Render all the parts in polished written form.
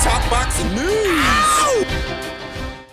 Talk boxing news.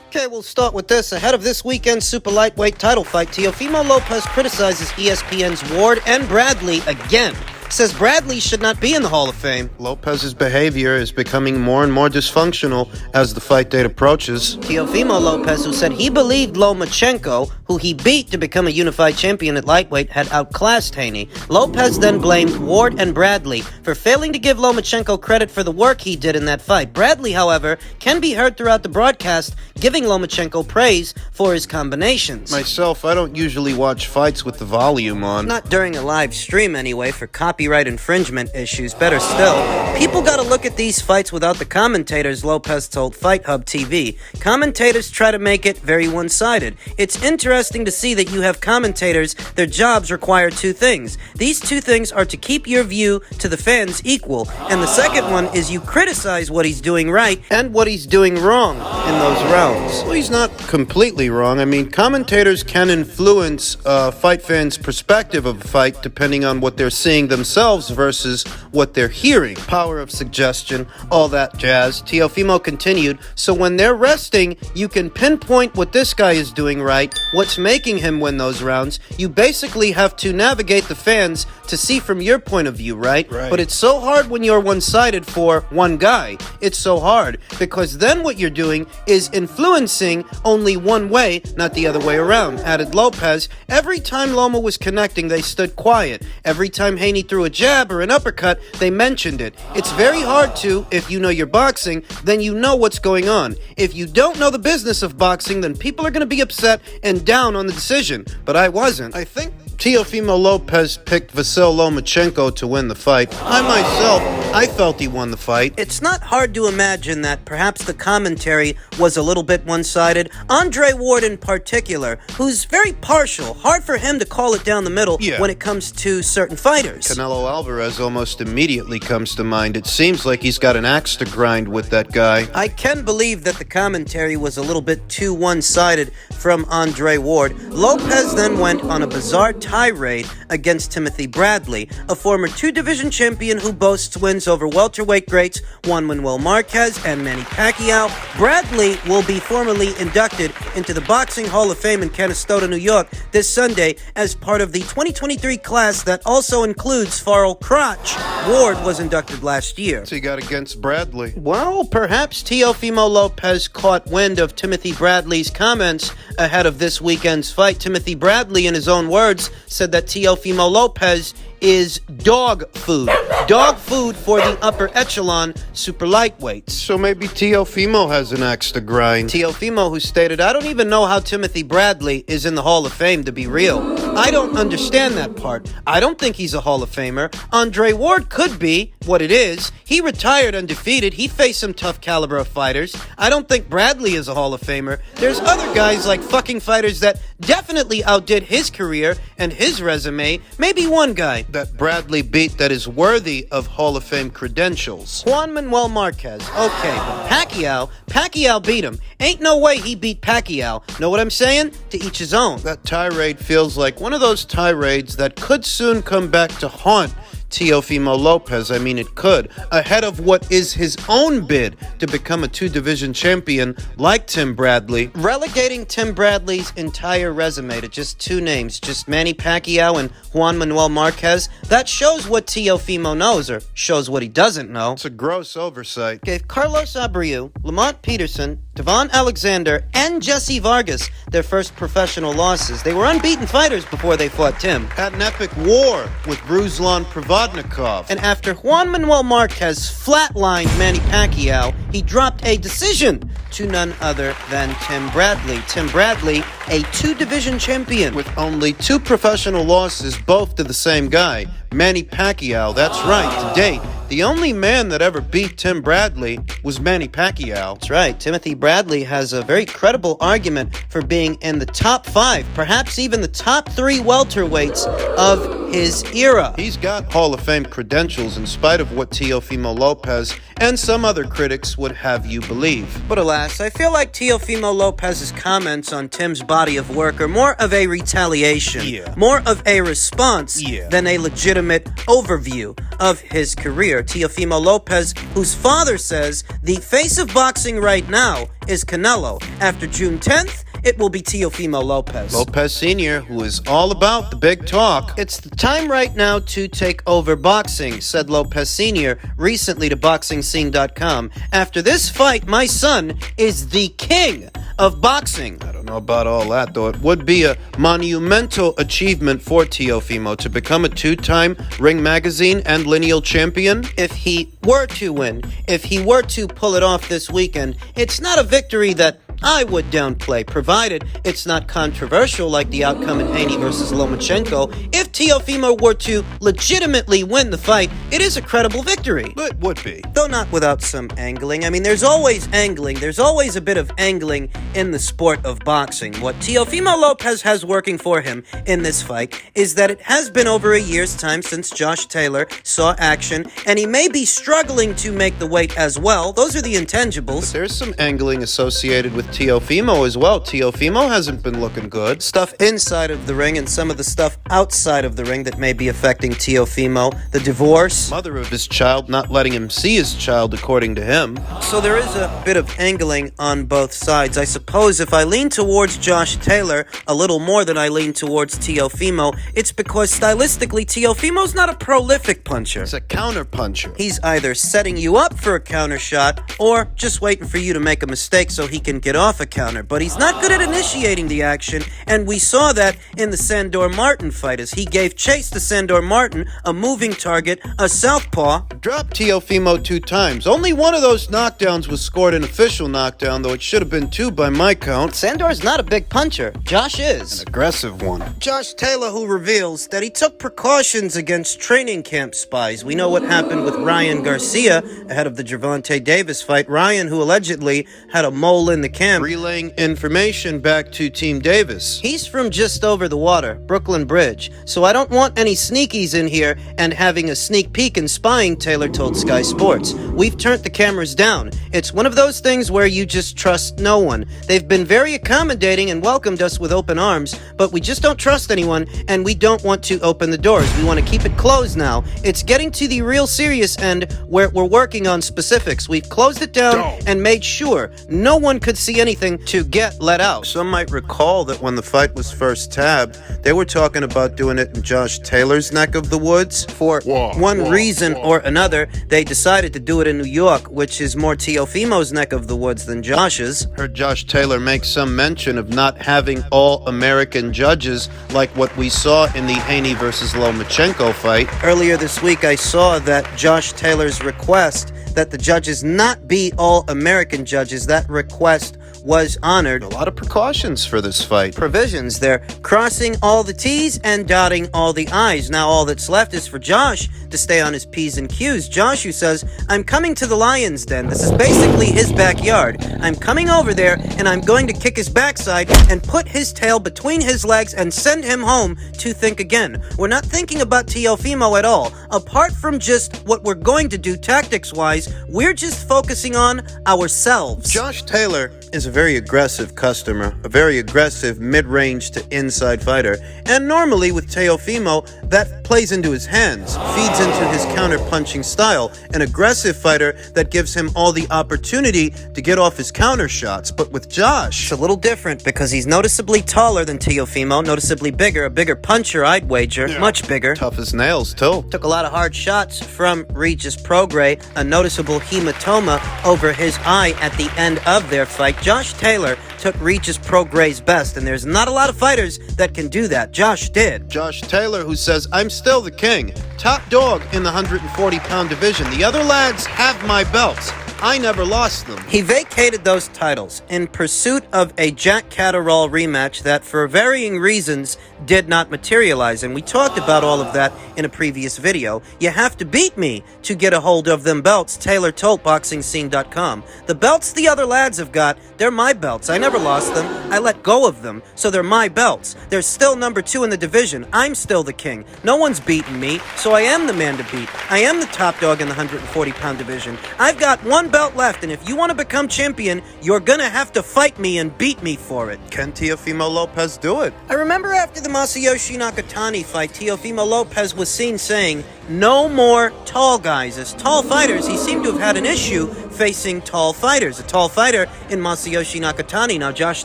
Okay, we'll start with this. Ahead of this weekend's super lightweight title fight, Teofimo Lopez criticizes ESPN's Ward and Bradley again. Says Bradley should not be in the Hall of Fame. Lopez's behavior is becoming more and more dysfunctional as the fight date approaches. Teofimo Lopez, who said he believed Lomachenko, who he beat to become a unified champion at lightweight, had outclassed Haney. Lopez then blamed Ward and Bradley for failing to give Lomachenko credit for the work he did in that fight. Bradley, however, can be heard throughout the broadcast giving Lomachenko praise for his combinations. Myself, I don't usually watch fights with the volume on. Not during a live stream anyway, for copyright infringement issues. Better still, people gotta look at these fights without the commentators, Lopez told Fight Hub TV. Commentators try to make it very one-sided. It's interesting to see that you have commentators, their jobs require two things. These two things are to keep your view to the fans equal, and the second one is you criticize what he's doing right and what he's doing wrong in those rounds. Well, he's not completely wrong. I mean, commentators can influence fight fans' perspective of a fight depending on what they're seeing themselves versus what they're hearing. Power of suggestion, all that jazz. Teofimo continued, so when they're resting, you can pinpoint what this guy is doing right, what's making him win those rounds. You basically have to navigate the fans to see from your point of view, right? But it's so hard when you're one-sided for one guy. It's so hard because then what you're doing is influencing only one way, not the other way around. Added Lopez, every time Loma was connecting, they stood quiet. Every time Haney threw a jab or an uppercut, they mentioned it. It's very hard to, if you know your boxing, then you know what's going on. If you don't know the business of boxing, then people are going to be upset and down on the decision. But I wasn't. I think Teofimo Lopez picked Vasyl Lomachenko to win the fight. I felt he won the fight. It's not hard to imagine that perhaps the commentary was a little bit one-sided. Andre Ward in particular, who's very partial, hard for him to call it down the middle when it comes to certain fighters. Canelo Alvarez almost immediately comes to mind. It seems like he's got an axe to grind with that guy. I can believe that the commentary was a little bit too one-sided from Andre Ward. Lopez then went on a bizarre tirade against Timothy Bradley, a former two-division champion who boasts wins over welterweight greats Juan Manuel Marquez and Manny Pacquiao. Bradley will be formally inducted into the Boxing Hall of Fame in Canastota, New York this Sunday as part of the 2023 class that also includes Farrell Crotch. Ward was inducted last year. So he got against Bradley. Well, perhaps Teofimo Lopez caught wind of Timothy Bradley's comments ahead of this weekend's fight. Timothy Bradley, in his own words, said that Teofimo Lopez is dog food. Dog food for the upper echelon super lightweights. So maybe Teofimo has an axe to grind. Teofimo, who stated, I don't even know how Timothy Bradley is in the Hall of Fame, to be real. I don't understand that part. I don't think he's a Hall of Famer. Andre Ward could be what it is. He retired undefeated. He faced some tough caliber of fighters. I don't think Bradley is a Hall of Famer. There's other guys like fucking fighters that definitely outdid his career and his resume. Maybe one guy that Bradley beat that is worthy of Hall of Fame credentials. Juan Manuel Marquez. Okay, but Pacquiao beat him. Ain't no way he beat Pacquiao. Know what I'm saying? To each his own. That tirade feels like one of those tirades that could soon come back to haunt Teofimo Lopez. I mean, it could. Ahead of what is his own bid to become a two-division champion like Tim Bradley. Relegating Tim Bradley's entire resume to just two names, just Manny Pacquiao and Juan Manuel Marquez, that shows what Teofimo knows, or shows what he doesn't know. It's a gross oversight. Gave Carlos Abreu, Lamont Peterson, Devon Alexander, and Jesse Vargas their first professional losses. They were unbeaten fighters before they fought Tim. Had an epic war with Ruslan Provodnikov. And after Juan Manuel Marquez flatlined Manny Pacquiao, he dropped a decision to none other than Tim Bradley. Tim Bradley, a two-division champion. With only two professional losses, both to the same guy, Manny Pacquiao. That's right, to date, the only man that ever beat Tim Bradley was Manny Pacquiao. That's right. Timothy Bradley has a very credible argument for being in the top 5, perhaps even the top 3 welterweights of his era. He's got Hall of Fame credentials in spite of what Teofimo Lopez and some other critics would have you believe. But alas, I feel like Teofimo Lopez's comments on Tim's body of work are more of a retaliation, more of a response than a legitimate overview of his career. Teofimo Lopez, whose father says the face of boxing right now is Canelo. After June 10th, it will be Teofimo Lopez. Lopez Sr., who is all about the big talk. It's the time right now to take over boxing, said Lopez Sr. recently to BoxingScene.com. After this fight, my son is the king of boxing. I don't know about all that, though. It would be a monumental achievement for Teofimo to become a two-time Ring Magazine and lineal champion. If he were to win, if he were to pull it off this weekend, it's not a victory that I would downplay, provided it's not controversial like the outcome in Haney versus Lomachenko. If Teofimo were to legitimately win the fight, it is a credible victory. It would be. Though not without some angling. I mean, there's always angling. There's always a bit of angling in the sport of boxing. What Teofimo Lopez has working for him in this fight is that it has been over a year's time since Josh Taylor saw action, and he may be struggling to make the weight as well. Those are the intangibles. But there's some angling associated with Teofimo as well. Teofimo hasn't been looking good. Stuff inside of the ring and some of the stuff outside of the ring that may be affecting Teofimo. The divorce. Mother of his child not letting him see his child, according to him. So there is a bit of angling on both sides. I suppose if I lean towards Josh Taylor a little more than I lean towards Teofimo, it's because stylistically Teofimo's not a prolific puncher. He's a counter puncher. He's either setting you up for a counter shot or just waiting for you to make a mistake so he can get off a counter, but he's not good at initiating the action, and we saw that in the Sandor Martin fight as he gave chase to Sandor Martin, a moving target, a southpaw. Dropped Teofimo 2 times. Only one of those knockdowns was scored an official knockdown, though it should have been 2 by my count. Sandor's not a big puncher. Josh is. An aggressive one. Josh Taylor, who reveals that he took precautions against training camp spies. We know what happened with Ryan Garcia ahead of the Gervonta Davis fight. Ryan, who allegedly had a mole in the camp, relaying information back to Team Davis. He's from just over the water, Brooklyn Bridge, so I don't want any sneakies in here and having a sneak peek and spying, Taylor told Sky Sports. We've turned the cameras down. It's one of those things where you just trust no one. They've been very accommodating and welcomed us with open arms, but we just don't trust anyone, and we don't want to open the doors. We want to keep it closed now. It's getting to the real serious end where we're working on specifics. We've closed it down and made sure no one could see anything to get let out. Some might recall that when the fight was first tabbed, they were talking about doing it in Josh Taylor's neck of the woods. For one reason or another, they decided to do it in New York, which is more Teofimo's neck of the woods than Josh's. Heard Josh Taylor make some mention of not having all American judges like what we saw in the Haney versus Lomachenko fight. Earlier this week, I saw that Josh Taylor's request that the judges not be all American judges, that request was honored. A lot of precautions for this fight. Provisions. They're crossing all the T's and dotting all the I's. Now all that's left is for Josh to stay on his P's and Q's. Josh, who says, I'm coming to the Lion's Den. This is basically his backyard. I'm coming over there and I'm going to kick his backside and put his tail between his legs and send him home to think again. We're not thinking about Teofimo at all. Apart from just what we're going to do tactics-wise, we're just focusing on ourselves. Josh Taylor is a very aggressive customer, a very aggressive mid-range to inside fighter, and normally with Teofimo, that plays into his hands, feeds into his counter-punching style, an aggressive fighter that gives him all the opportunity to get off his counter shots. But with Josh, it's a little different because he's noticeably taller than Teofimo, noticeably bigger, a bigger puncher, I'd wager, much bigger. Tough as nails, too. Took a lot of hard shots from Regis Prograis, a noticeable hematoma over his eye at the end of their fight. Josh Taylor took Regis Prograis' best, and there's not a lot of fighters that can do that. Josh did. Josh Taylor, who says, I'm still the king, top dog in the 140-pound division. The other lads have my belts. I never lost them. He vacated those titles in pursuit of a Jack Catterall rematch that, for varying reasons, did not materialize. And we talked about all of that in a previous video. You have to beat me to get a hold of them belts, Taylor told BoxingScene.com. The belts the other lads have got, they're my belts. I never lost them. I let go of them, so they're my belts. They're still number 2 in the division. I'm still the king. No one's beaten me, so I am the man to beat. I am the top dog in the 140-pound division. I've got one belt left, and if you want to become champion, you're gonna have to fight me and beat me for it. Can Teofimo Lopez do it? I remember after the Masayoshi Nakatani fight, Teofimo Lopez was seen saying, "No more tall guys." As tall fighters, he seemed to have had an issue facing tall fighters. A tall fighter in Masayoshi Nakatani. Now, Josh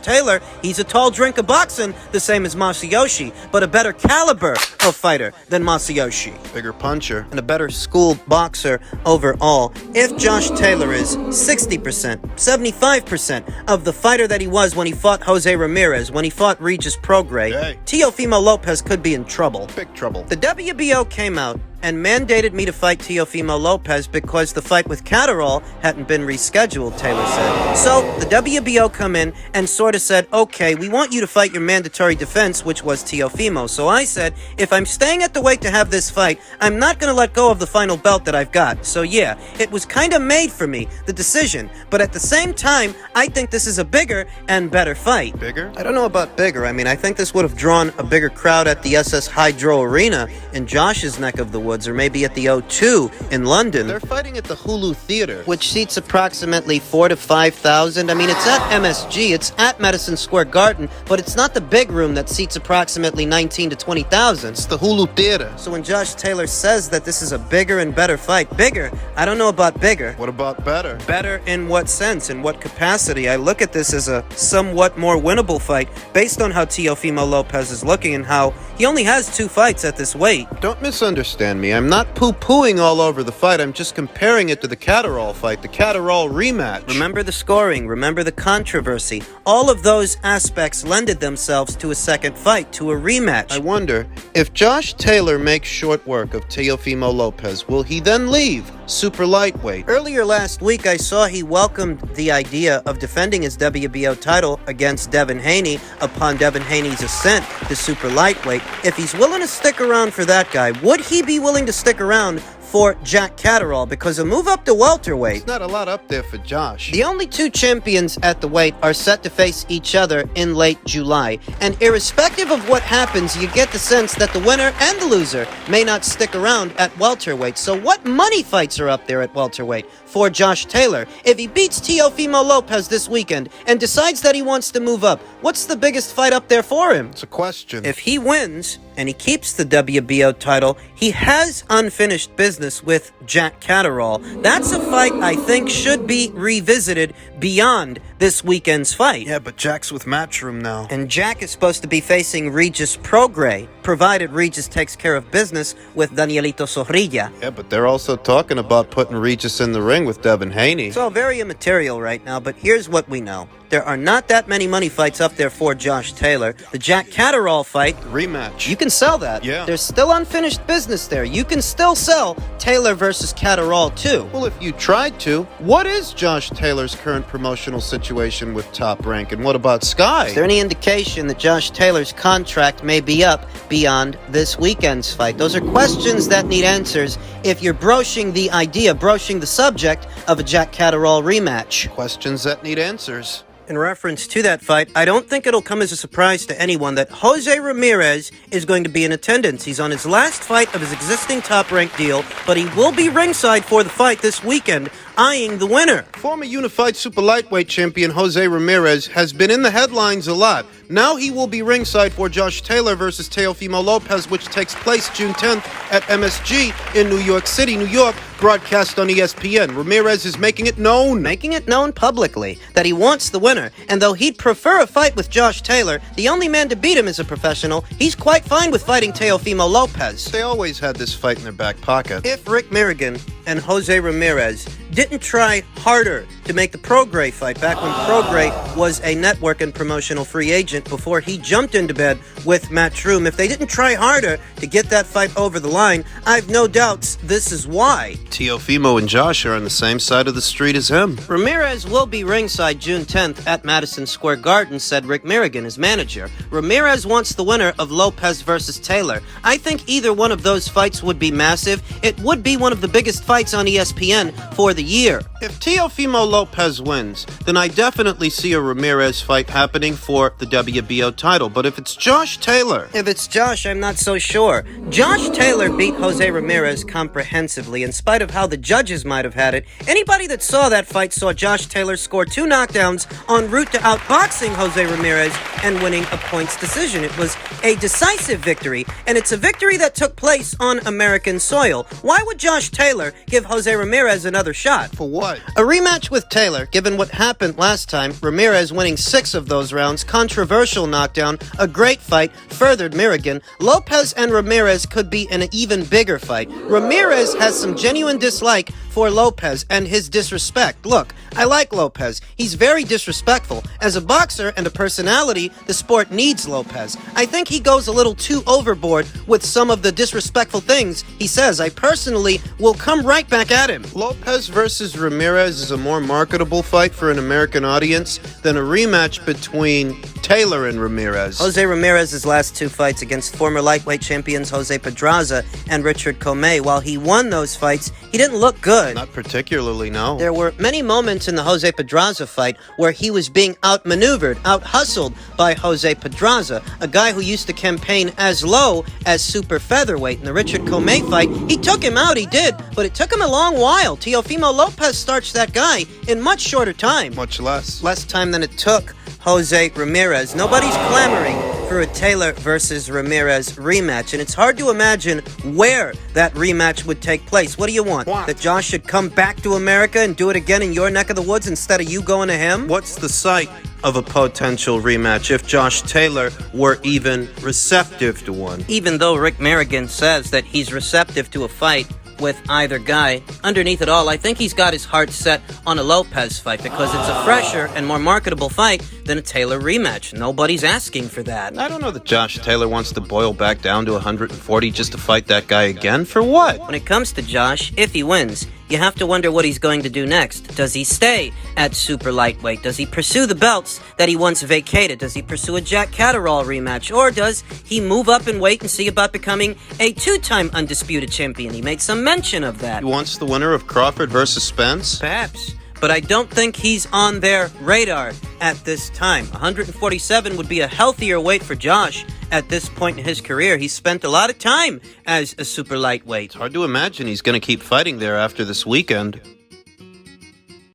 Taylor, he's a tall drink of boxing, the same as Masayoshi, but a better caliber of fighter than Masayoshi. Bigger puncher. And a better school boxer overall. If Josh Taylor is 60%, 75% of the fighter that he was when he fought Jose Ramirez, when he fought Regis Prograis, Hey. Teofimo Lopez could be in trouble. Big trouble. The WBO came out and mandated me to fight Teofimo Lopez because the fight with Catterall hadn't been rescheduled, Taylor said. So the WBO come in and sort of said, okay, we want you to fight your mandatory defense, which was Teofimo. So I said, if I'm staying at the weight to have this fight, I'm not going to let go of the final belt that I've got. So yeah, it was kind of made for me, the decision. But at the same time, I think this is a bigger and better fight. Bigger? I don't know about bigger. I mean, I think this would have drawn a bigger crowd at the SS Hydro Arena in Josh's neck of the woods, or maybe at the O2 in London. They're fighting at the Hulu Theater, Which seats approximately 4,000 to 5,000. I mean, it's at MSG, it's at Madison Square Garden, but it's not the big room that seats approximately 19,000 to 20,000. it's the Hulu Theater. So when Josh Taylor says that this is a bigger and better fight, bigger, I don't know about bigger. What about better? Better in what sense? In what capacity? I look at this as a somewhat more winnable fight based on how Teofimo Lopez is looking and how he only has 2 fights at this weight. Don't misunderstand me. I'm not poo-pooing all over the fight. I'm just comparing it to the Catterall fight, the Catterall rematch. Remember the scoring, remember the controversy. All of those aspects lended themselves to a second fight, to a rematch. I wonder, if Josh Taylor makes short work of Teofimo Lopez, will he then leave super lightweight? Earlier last week, I saw he welcomed the idea of defending his WBO title against Devin Haney upon Devin Haney's ascent to super lightweight. If he's willing to stick around for that guy, would he be willing to stick around for Jack Catterall? Because a move up to welterweight, There's not a lot up there for Josh. the only 2 champions at the weight are set to face each other in late July. And irrespective of what happens, you get the sense that the winner and the loser may not stick around at welterweight. So what money fights are up there at welterweight for Josh Taylor? If he beats Teofimo Lopez this weekend and decides that he wants to move up, what's the biggest fight up there for him? It's a question. If he wins and he keeps the WBO title, he has unfinished business with Jack Catterall. That's a fight I think should be revisited beyond this weekend's fight. Yeah, but Jack's with Matchroom now. And Jack is supposed to be facing Regis Prograis, provided Regis takes care of business with Danielito Zorrilla. Yeah, but they're also talking about putting Regis in the ring with Devin Haney. It's all very immaterial right now, but here's what we know. There are not that many money fights up there for Josh Taylor. The Jack Catterall fight, Rematch. you can sell that. Yeah. There's still unfinished business there. You can still sell Taylor versus Catterall too. Well, if you tried to, what is Josh Taylor's current promotional situation with Top Rank, and what about Sky? Is there any indication that Josh Taylor's contract may be up beyond this weekend's fight? Those are questions that need answers if you're broaching the idea, broaching the subject of a Jack Catterall rematch. Questions that need answers. In reference to that fight, I don't think it'll come as a surprise to anyone that Jose Ramirez is going to be in attendance. He's on his last fight of his existing top-ranked deal, but he will be ringside for the fight this weekend, eyeing the winner. Former unified super lightweight champion Jose Ramirez has been in the headlines a lot. Now he will be ringside for Josh Taylor versus Teofimo Lopez, which takes place June 10th at MSG in New York City, New York, broadcast on ESPN. Ramirez is making it known Publicly that he wants the winner, and though he'd prefer a fight with Josh Taylor, the only man to beat him is a professional, he's quite fine with fighting Teofimo Lopez. They always had this fight in their back pocket. If Rick Mirrigan and Jose Ramirez didn't try harder to make the Prograis fight back when Prograis was a network and promotional free agent before he jumped into bed with Matchroom. If they didn't try harder to get that fight over the line, I've no doubts this is why. Teofimo and Josh are on the same side of the street as him. Ramirez will be ringside June 10th at Madison Square Garden, said Rick Merrigan, his manager. Ramirez wants the winner of Lopez versus Taylor. I think either one of those fights would be massive. It would be one of the biggest fights on ESPN for the year. If Teofimo Lopez wins, then I definitely see a Ramirez fight happening for the WBO title. But if it's Josh Taylor... If it's Josh, I'm not so sure. Josh Taylor beat Jose Ramirez comprehensively, in spite of how the judges might have had it. Anybody that saw that fight saw Josh Taylor score 2 knockdowns en route to outboxing Jose Ramirez and winning a points decision. It was a decisive victory, and it's a victory that took place on American soil. Why would Josh Taylor give Jose Ramirez another shot? For what? A rematch with Taylor, given what happened last time, Ramirez winning 6 of those rounds, controversial knockdown, a great fight, furthered Merrigan. Lopez and Ramirez could be an even bigger fight. Ramirez has some genuine dislike for Lopez and his disrespect. Look, I like Lopez. He's very disrespectful. As a boxer and a personality, the sport needs Lopez. I think he goes a little too overboard with some of the disrespectful things he says. I personally will come right back at him. Lopez versus Ramirez is a more marketable fight for an American audience than a rematch between Taylor and Ramirez. Jose Ramirez's last 2 fights against former lightweight champions Jose Pedraza and Richard Comey, while he won those fights, he didn't look good. Not particularly, no. There were many moments in the Jose Pedraza fight where he was being outmaneuvered, out-hustled by Jose Pedraza, a guy who used to campaign as low as super featherweight. In the Richard Comey fight, he took him out, he did, but it took him a long while. Teofimo Lopez starched that guy in much shorter time. Much less. Less time than it took Jose Ramirez. Nobody's clamoring for a Taylor versus Ramirez rematch, and it's hard to imagine where that rematch would take place. What do you want? That Josh should come back to America and do it again in your neck of the woods instead of you going to him? What's the site of a potential rematch if Josh Taylor were even receptive to one? Even though Rick Merrigan says that he's receptive to a fight with either guy, underneath it all, I think he's got his heart set on a Lopez fight because it's a fresher and more marketable fight than a Taylor rematch. Nobody's asking for that. I don't know that Josh Taylor wants to boil back down to 140 just to fight that guy again. For what? When it comes to Josh, if he wins, you have to wonder what he's going to do next. Does he stay at super lightweight? Does he pursue the belts that he once vacated? Does he pursue a Jack Catterall rematch? Or does he move up and wait and see about becoming a 2-time undisputed champion? He made some mention of that. He wants the winner of Crawford versus Spence? Perhaps. But I don't think he's on their radar at this time. 147 would be a healthier weight for Josh at this point in his career. He spent a lot of time as a super lightweight. It's hard to imagine he's going to keep fighting there after this weekend.